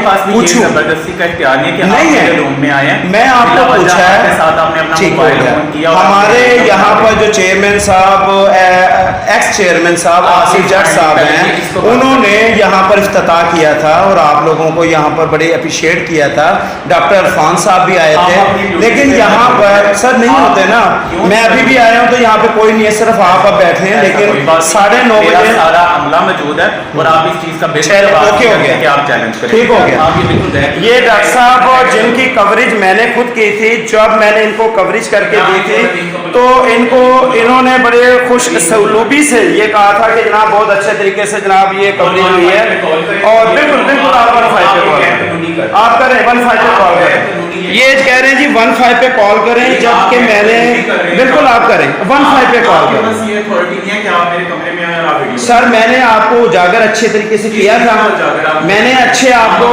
पास भी पूछूं? जबरदस्ती का इख्तियार नहीं है कि नहीं है, रूम में आए हैं। मैं आपको पूछा है, साथ आपने अपना ठीक हो मोबाइल गया। फोन किया। हमारे यहाँ पर जो चेयरमैन साहब, एक्स चेयरमैन साहब आसिफ जट साहब हैं, उन्होंने यहाँ पर इफ्तिताह किया था और आप लोगों को यहाँ पर बड़े अप्रिशिएट किया था। डॉक्टर अरफान साहब भी आए थे, लेकिन यहाँ पर सर नहीं होते ना। मैं अभी भी आया हूँ तो यहाँ पे कोई नहीं है, सिर्फ आप अब बैठे हैं, लेकिन 9:30 बजे सारा अमला मौजूद है और आप इस चीज का ओके हो गया, आप चैलेंज करें। ठीक हो गया। आप ये बिल्कुल ये डॉक्टर साहब और जिनकी कवरेज मैंने खुद की थी, जब मैंने इनको कवरेज करके दी थी तो इन्होंने बड़े खुश सलूबी से ये कहा था कि जनाब बहुत अच्छे तरीके से जनाब ये कवरेज हुई है। और बिल्कुल बिल्कुल आप 1-5 पे कॉल करें, आप करें 1-5 पे कॉल करें। ये कह रहे हैं जी 1-5 पे कॉल करें, जबकि मैंने बिल्कुल आप करें 1-5 पे कॉल करें। सर मैंने आपको उजागर अच्छे तरीके से किया था, मैंने अच्छे आपको